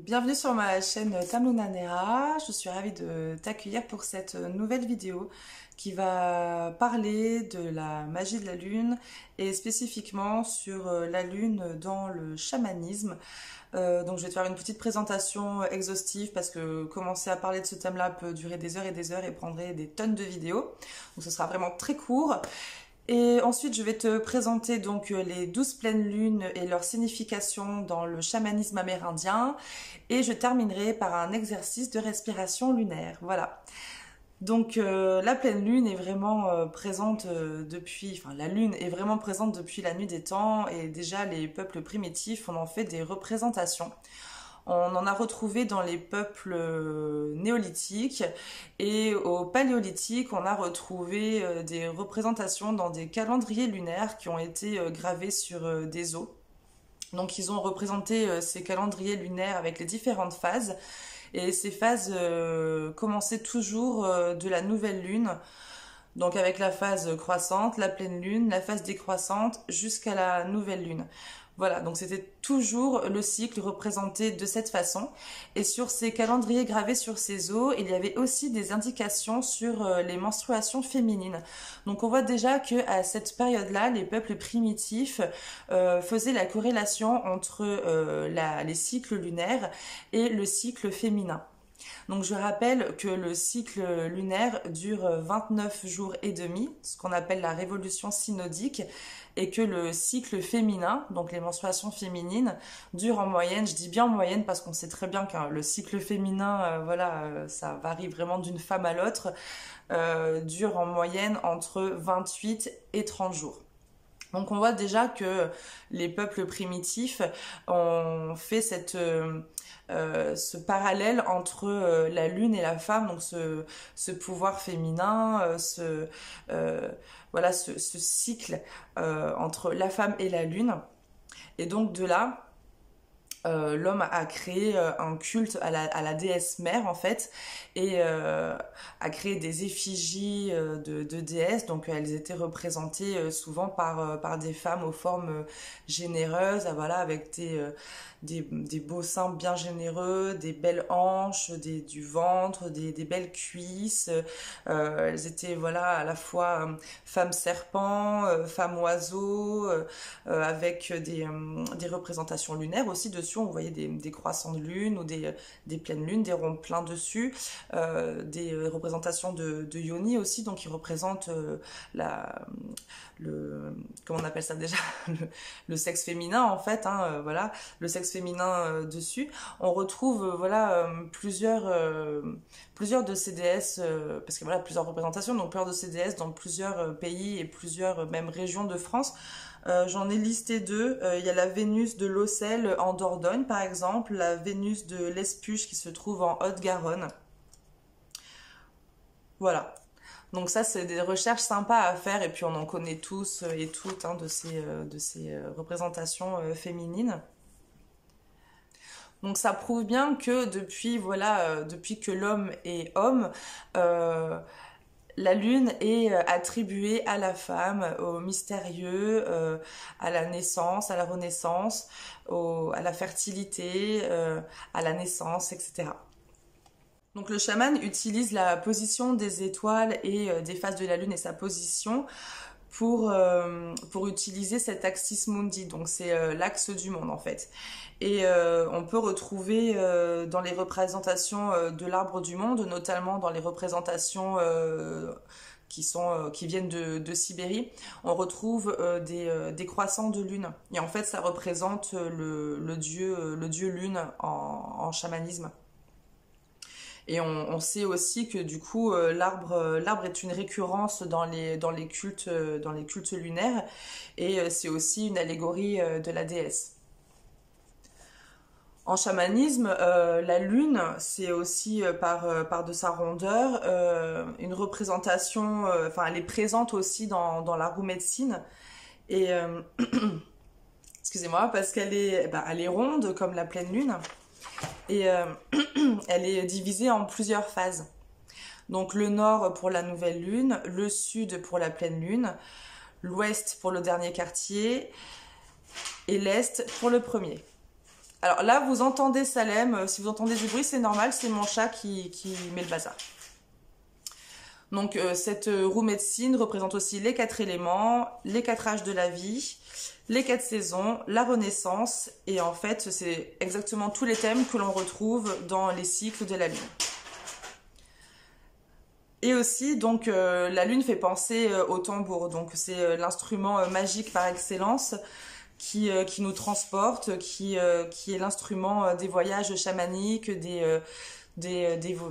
Bienvenue sur ma chaîne Tamluna Nera. Je suis ravie de t'accueillir pour cette nouvelle vidéo qui va parler de la magie de la lune et spécifiquement sur la lune dans le chamanisme. Donc je vais te faire une petite présentation exhaustive parce que commencer à parler de ce thème-là peut durer des heures et prendrait des tonnes de vidéos. Donc ce sera vraiment très court. Et ensuite, je vais te présenter donc les 12 pleines lunes et leur signification dans le chamanisme amérindien. Et je terminerai par un exercice de respiration lunaire. Voilà. Donc la pleine lune est vraiment présente la lune est vraiment présente depuis la nuit des temps. Et déjà, les peuples primitifs, on en fait des représentations. On en a retrouvé dans les peuples néolithiques et au paléolithique, on a retrouvé des représentations dans des calendriers lunaires qui ont été gravés sur des os. Donc ils ont représenté ces calendriers lunaires avec les différentes phases et ces phases commençaient toujours de la nouvelle lune. Donc avec la phase croissante, la pleine lune, la phase décroissante jusqu'à la nouvelle lune. Voilà, donc c'était toujours le cycle représenté de cette façon. Et sur ces calendriers gravés sur ces os, il y avait aussi des indications sur les menstruations féminines. Donc on voit déjà qu'à cette période-là, les peuples primitifs faisaient la corrélation entre les cycles lunaires et le cycle féminin. Donc je rappelle que le cycle lunaire dure 29 jours et demi, ce qu'on appelle la révolution synodique, et que le cycle féminin, donc les menstruations féminines, dure en moyenne, je dis bien en moyenne parce qu'on sait très bien que le cycle féminin, ça varie vraiment d'une femme à l'autre, dure en moyenne entre 28 et 30 jours. Donc on voit déjà que les peuples primitifs ont fait ce parallèle entre la lune et la femme, donc ce pouvoir féminin, ce cycle entre la femme et la lune. Et donc de là, l'homme a créé un culte à la déesse mère en fait et a créé des effigies de déesses. Donc elles étaient représentées souvent par des femmes aux formes généreuses, avec des beaux seins bien généreux, des belles hanches, du ventre, des belles cuisses. Elles étaient à la fois femmes serpents, femmes oiseaux, avec des représentations lunaires aussi dessus. On voyait des croissants de lune ou des pleines lunes, des ronds pleins dessus, des représentations de yoni aussi, donc qui représentent comment on appelle ça déjà, le sexe féminin en fait, le sexe féminin dessus. On retrouve plusieurs de ces déesses, parce que plusieurs représentations, donc plusieurs de ces déesses dans plusieurs pays et plusieurs même régions de France. J'en ai listé deux. Il y a la Vénus de l'Auxel en Dordogne par exemple, la Vénus de l'Espuche qui se trouve en Haute-Garonne. Voilà. Donc ça, c'est des recherches sympas à faire et puis on en connaît tous et toutes de ces représentations féminines. Donc ça prouve bien que depuis que l'homme est homme, la lune est attribuée à la femme, au mystérieux, à la naissance, à la renaissance, à la fertilité, à la naissance, etc. Donc le chaman utilise la position des étoiles et des phases de la lune et sa position pour utiliser cet axis mundi, donc c'est l'axe du monde en fait. Et on peut retrouver dans les représentations de l'arbre du monde, notamment dans les représentations qui viennent de Sibérie, on retrouve des croissants de lune. Et en fait, ça représente le dieu lune en chamanisme. Et on sait aussi que du coup l'arbre est une récurrence dans les cultes lunaires et c'est aussi une allégorie de la déesse. En chamanisme, la lune, c'est aussi par de sa rondeur une représentation, elle est présente aussi dans la roue médecine et excusez-moi, parce qu'elle est ronde comme la pleine lune. Et elle est divisée en plusieurs phases. Donc le nord pour la nouvelle lune, le sud pour la pleine lune, l'ouest pour le dernier quartier et l'est pour le premier. Alors là, vous entendez Salem. Si vous entendez du bruit, c'est normal, c'est mon chat qui met le bazar. Donc cette roue médecine représente aussi les 4 éléments, les 4 âges de la vie, les 4 saisons, la renaissance, et en fait c'est exactement tous les thèmes que l'on retrouve dans les cycles de la lune. Et aussi donc la lune fait penser au tambour, donc c'est l'instrument magique par excellence qui nous transporte, qui est l'instrument des voyages chamaniques,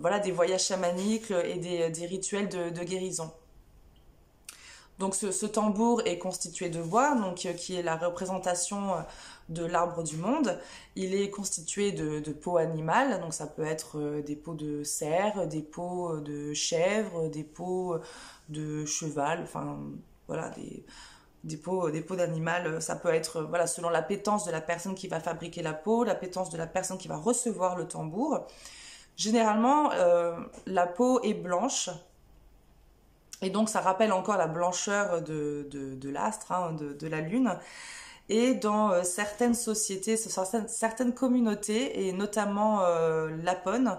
voilà, des voyages chamaniques et des rituels de guérison. Donc ce tambour est constitué de bois, donc qui est la représentation de l'arbre du monde. Il est constitué de peaux animales, donc ça peut être des peaux de cerf, des peaux de chèvre, des peaux de cheval, enfin voilà, des peaux d'animal. Ça peut être voilà, selon l'appétence de la personne qui va fabriquer la peau, l'appétence de la personne qui va recevoir le tambour. Généralement, la peau est blanche. Et donc ça rappelle encore la blancheur de l'astre, hein, de la lune. Et dans certaines sociétés, certaines communautés, et notamment Lapone,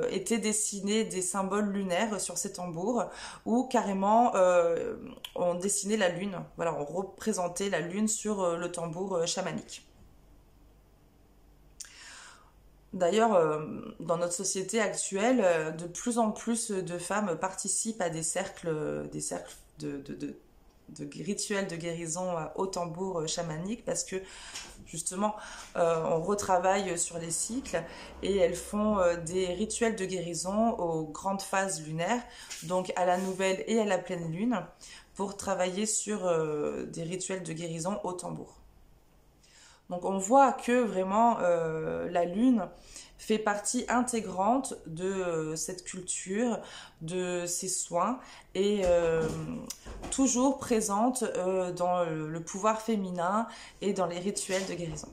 étaient dessinés des symboles lunaires sur ces tambours, ou carrément on dessinait la lune. Voilà, on représentait la lune sur le tambour chamanique. D'ailleurs, dans notre société actuelle, de plus en plus de femmes participent à des cercles de rituels de guérison au tambour chamanique parce que justement, on retravaille sur les cycles et elles font des rituels de guérison aux grandes phases lunaires, donc à la nouvelle et à la pleine lune, pour travailler sur des rituels de guérison au tambour. Donc on voit que vraiment la lune fait partie intégrante de cette culture, de ces soins et toujours présente dans le pouvoir féminin et dans les rituels de guérison.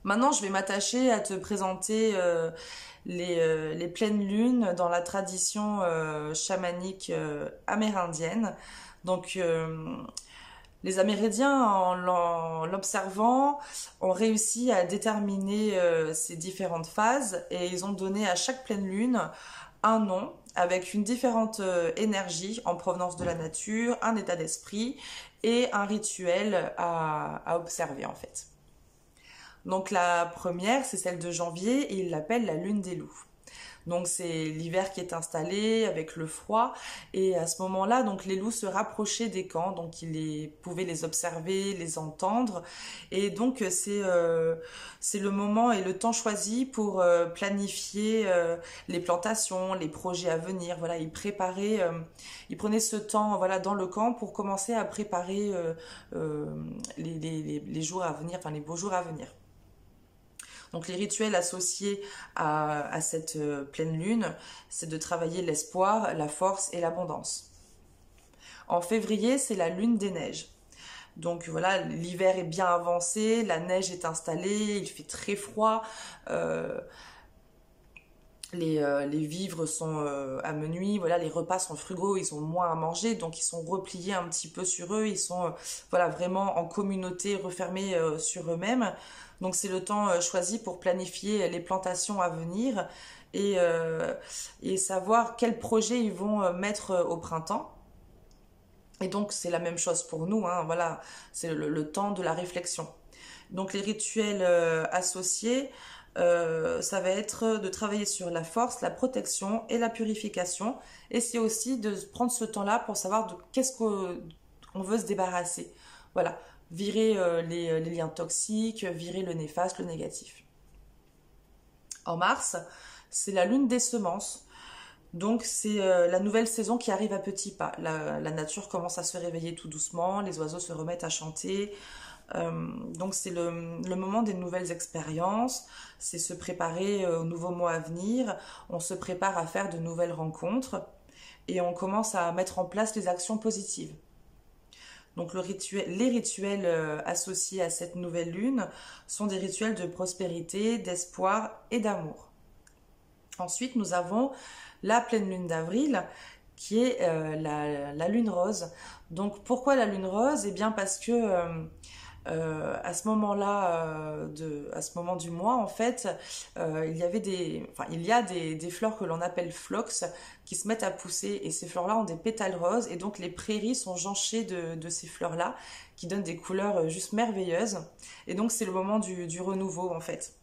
Maintenant, je vais m'attacher à te présenter les pleines lunes dans la tradition chamanique amérindienne. Donc les Amérindiens, en l'observant, ont réussi à déterminer ces différentes phases et ils ont donné à chaque pleine lune un nom avec une différente énergie en provenance de la nature, un état d'esprit et un rituel à observer en fait. Donc la première, c'est celle de janvier et ils l'appellent la lune des loups. Donc c'est l'hiver qui est installé avec le froid et à ce moment-là, donc les loups se rapprochaient des camps, donc ils pouvaient les observer, les entendre et donc c'est le moment et le temps choisi pour planifier les plantations, les projets à venir. Voilà, ils prenaient ce temps voilà dans le camp pour commencer à préparer les jours à venir, enfin les beaux jours à venir. Donc les rituels associés à cette pleine lune, c'est de travailler l'espoir, la force et l'abondance. En février, c'est la lune des neiges. Donc voilà, l'hiver est bien avancé, la neige est installée, il fait très froid, les vivres sont amenuis, voilà, les repas sont frugaux, ils ont moins à manger, donc ils sont repliés un petit peu sur eux, ils sont voilà, vraiment en communauté, refermés sur eux-mêmes. Donc c'est le temps choisi pour planifier les plantations à venir et savoir quels projets ils vont mettre au printemps. Et donc c'est la même chose pour nous, hein, voilà, c'est le temps de la réflexion. Donc les rituels associés, ça va être de travailler sur la force, la protection et la purification. Et c'est aussi de prendre ce temps-là pour savoir de qu'est-ce qu'on veut se débarrasser. Voilà. Virer les liens toxiques, virer le néfaste, le négatif. En mars, c'est la lune des semences. Donc c'est la nouvelle saison qui arrive à petits pas. La nature commence à se réveiller tout doucement, les oiseaux se remettent à chanter. Donc c'est le moment des nouvelles expériences, c'est se préparer aux nouveaux mois à venir, on se prépare à faire de nouvelles rencontres et on commence à mettre en place les actions positives. Donc les rituels associés à cette nouvelle lune sont des rituels de prospérité, d'espoir et d'amour. Ensuite, nous avons la pleine lune d'avril qui est la lune rose. Donc pourquoi la lune rose? Eh bien parce que À ce moment-là, à ce moment du mois, en fait, il y a des fleurs que l'on appelle phlox qui se mettent à pousser et ces fleurs-là ont des pétales roses et donc les prairies sont jonchées de ces fleurs-là qui donnent des couleurs juste merveilleuses. Et donc c'est le moment du renouveau en fait.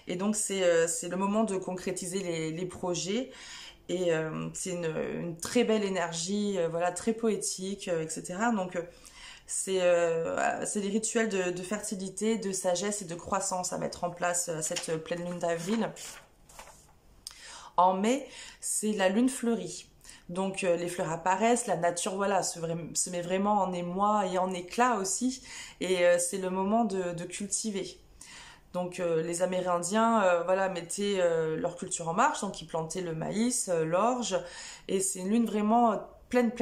Et donc c'est le moment de concrétiser les projets. Et c'est une très belle énergie, voilà, très poétique, etc. Donc c'est des rituels de fertilité, de sagesse et de croissance à mettre en place à cette pleine lune d'avril. En mai, c'est la lune fleurie. Donc les fleurs apparaissent, la nature voilà se met vraiment en émoi et en éclat aussi. Et c'est le moment de cultiver. Donc les Amérindiens voilà, mettaient leur culture en marche, donc ils plantaient le maïs, l'orge, et c'est une lune vraiment pleine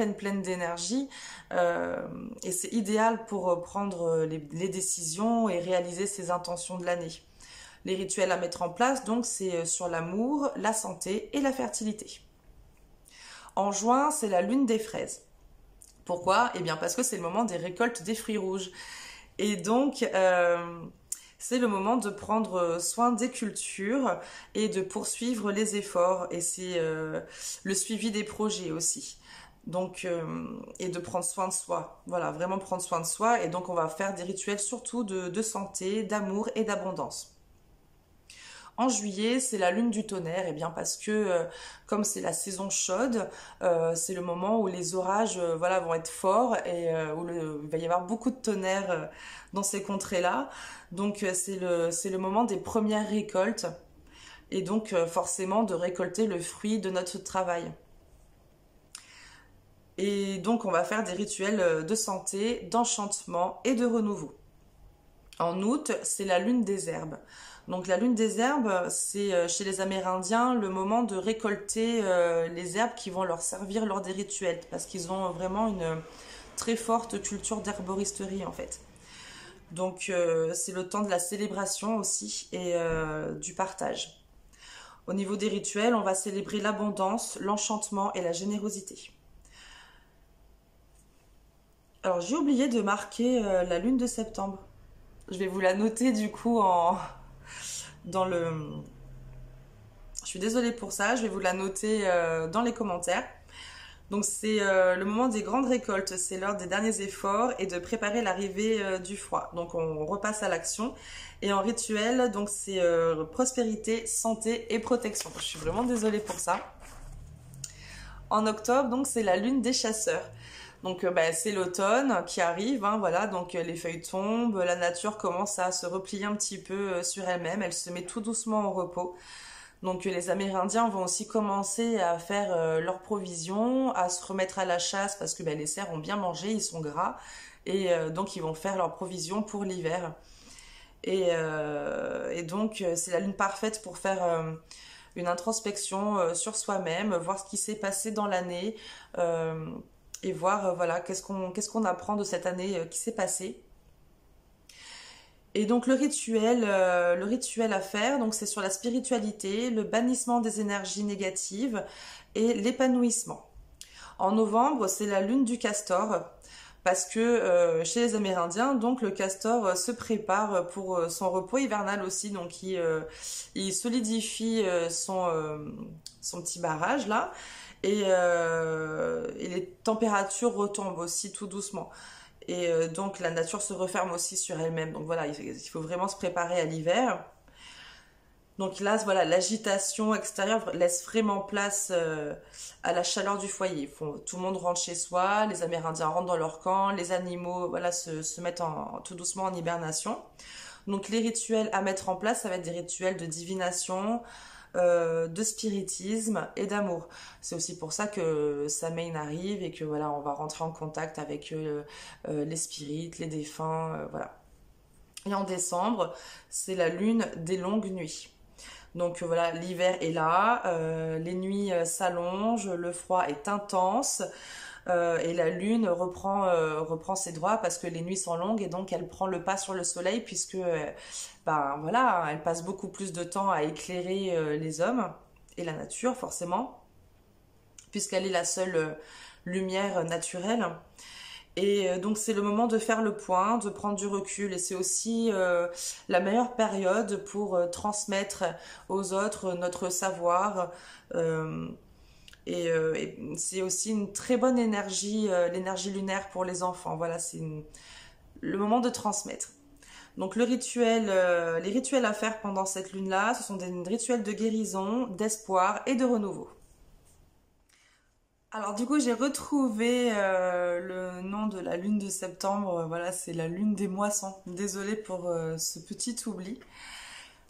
d'énergie, et c'est idéal pour prendre les décisions et réaliser ses intentions de l'année. Les rituels à mettre en place, donc c'est sur l'amour, la santé et la fertilité. En juin, c'est la lune des fraises. Pourquoi? Eh bien parce que c'est le moment des récoltes des fruits rouges. Et donc c'est le moment de prendre soin des cultures et de poursuivre les efforts. Et c'est le suivi des projets aussi. Donc, et de prendre soin de soi. Voilà, vraiment prendre soin de soi. Et donc, on va faire des rituels surtout de santé, d'amour et d'abondance. En juillet, c'est la lune du tonnerre, et bien parce que comme c'est la saison chaude, c'est le moment où les orages voilà, vont être forts et il va y avoir beaucoup de tonnerre dans ces contrées-là. Donc c'est le moment des premières récoltes et donc forcément de récolter le fruit de notre travail. Et donc on va faire des rituels de santé, d'enchantement et de renouveau. En août, c'est la lune des herbes. Donc la lune des herbes, c'est chez les Amérindiens le moment de récolter les herbes qui vont leur servir lors des rituels, parce qu'ils ont vraiment une très forte culture d'herboristerie en fait. Donc c'est le temps de la célébration aussi et du partage. Au niveau des rituels, on va célébrer l'abondance, l'enchantement et la générosité. Alors j'ai oublié de marquer la lune de septembre. Je vais vous la noter du coup dans le... Je suis désolée pour ça, je vais vous la noter dans les commentaires. Donc c'est le moment des grandes récoltes, c'est l'heure des derniers efforts et de préparer l'arrivée du froid. Donc on repasse à l'action. Et en rituel, donc c'est prospérité, santé et protection. Je suis vraiment désolée pour ça. En octobre, donc c'est la lune des chasseurs. Donc c'est l'automne qui arrive, hein, voilà, donc les feuilles tombent, la nature commence à se replier un petit peu sur elle-même, elle se met tout doucement au repos. Donc les Amérindiens vont aussi commencer à faire leurs provisions, à se remettre à la chasse parce que les cerfs ont bien mangé, ils sont gras, et donc ils vont faire leurs provisions pour l'hiver. Et donc c'est la lune parfaite pour faire une introspection sur soi-même, voir ce qui s'est passé dans l'année, et voir voilà qu'est-ce qu'on apprend de cette année qui s'est passée. Et donc le rituel à faire, donc c'est sur la spiritualité, le bannissement des énergies négatives et l'épanouissement. En novembre, c'est la lune du castor, parce que chez les Amérindiens, donc le castor se prépare pour son repos hivernal aussi, donc il solidifie son petit barrage là, et les températures retombent aussi tout doucement. Et donc la nature se referme aussi sur elle-même. Donc voilà, il faut vraiment se préparer à l'hiver. Donc là, voilà, l'agitation extérieure laisse vraiment place à la chaleur du foyer. Tout le monde rentre chez soi, les Amérindiens rentrent dans leur camp, les animaux voilà, se mettent tout doucement en hibernation. Donc les rituels à mettre en place, ça va être des rituels de divination, de spiritisme et d'amour. C'est aussi pour ça que Samhain arrive et que voilà, on va rentrer en contact avec les spirites, les défunts, voilà. Et en décembre, c'est la lune des longues nuits. Donc voilà, l'hiver est là, les nuits s'allongent, le froid est intense. Et la lune reprend ses droits parce que les nuits sont longues et donc elle prend le pas sur le soleil puisque voilà, elle passe beaucoup plus de temps à éclairer les hommes et la nature forcément puisqu'elle est la seule lumière naturelle. Et donc c'est le moment de faire le point, de prendre du recul, et c'est aussi la meilleure période pour transmettre aux autres notre savoir. euh, et c'est aussi une très bonne énergie, l'énergie lunaire pour les enfants. Voilà, le moment de transmettre. Donc les rituels à faire pendant cette lune-là, ce sont des rituels de guérison, d'espoir et de renouveau. Alors du coup, j'ai retrouvé le nom de la lune de septembre. Voilà, c'est la lune des moissons. Désolée pour ce petit oubli.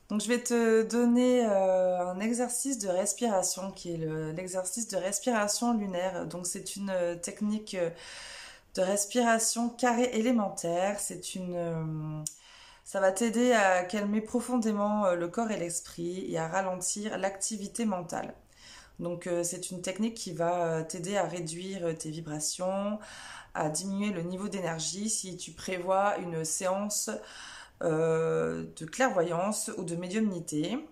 Donc je vais te donner un exercice de respiration qui est l'exercice de respiration lunaire. Donc c'est une technique de respiration carré élémentaire. Ça va t'aider à calmer profondément le corps et l'esprit et à ralentir l'activité mentale. Donc c'est une technique qui va t'aider à réduire tes vibrations, à diminuer le niveau d'énergie si tu prévois une séance de clairvoyance ou de médiumnité.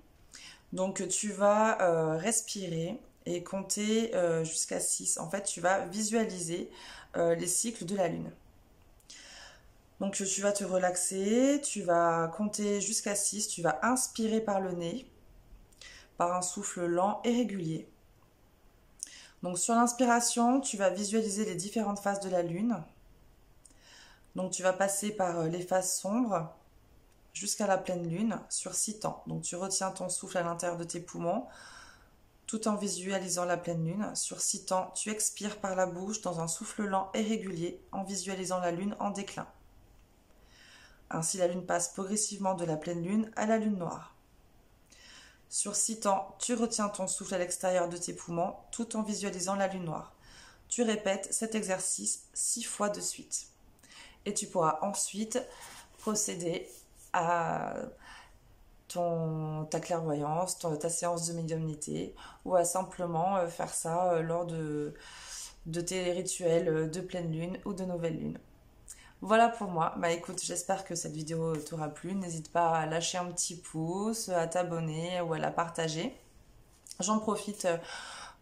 Donc tu vas respirer et compter jusqu'à 6. En fait, tu vas visualiser les cycles de la lune. Donc tu vas te relaxer, tu vas compter jusqu'à 6, tu vas inspirer par le nez, par un souffle lent et régulier. Donc sur l'inspiration, tu vas visualiser les différentes phases de la lune. Donc tu vas passer par les phases sombres jusqu'à la pleine lune sur 6 temps. Donc tu retiens ton souffle à l'intérieur de tes poumons tout en visualisant la pleine lune. Sur 6 temps, tu expires par la bouche dans un souffle lent et régulier en visualisant la lune en déclin. Ainsi, la lune passe progressivement de la pleine lune à la lune noire. Sur 6 temps, tu retiens ton souffle à l'extérieur de tes poumons tout en visualisant la lune noire. Tu répètes cet exercice 6 fois de suite. Et tu pourras ensuite procéder à ta clairvoyance, ta séance de médiumnité, ou à simplement faire ça lors de tes rituels de pleine lune ou de nouvelle lune. Voilà pour moi. Bah écoute, j'espère que cette vidéo t'aura plu. N'hésite pas à lâcher un petit pouce, à t'abonner ou à la partager. J'en profite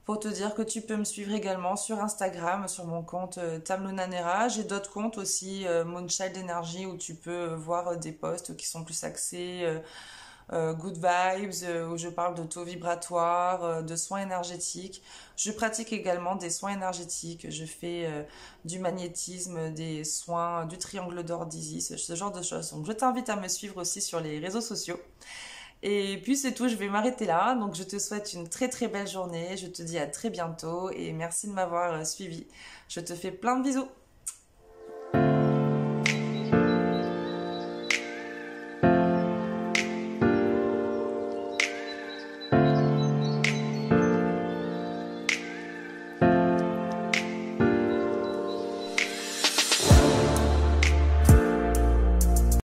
pour te dire que tu peux me suivre également sur Instagram, sur mon compte Tamlunanera. J'ai d'autres comptes aussi, Moonchild Energy, où tu peux voir des posts qui sont plus axés Good Vibes, où je parle de taux vibratoires, de soins énergétiques. Je pratique également des soins énergétiques. Je fais du magnétisme, des soins du triangle d'or d'Isis, ce genre de choses. Donc je t'invite à me suivre aussi sur les réseaux sociaux. Et puis c'est tout, je vais m'arrêter là. Donc je te souhaite une très très belle journée. Je te dis à très bientôt et merci de m'avoir suivi. Je te fais plein de bisous.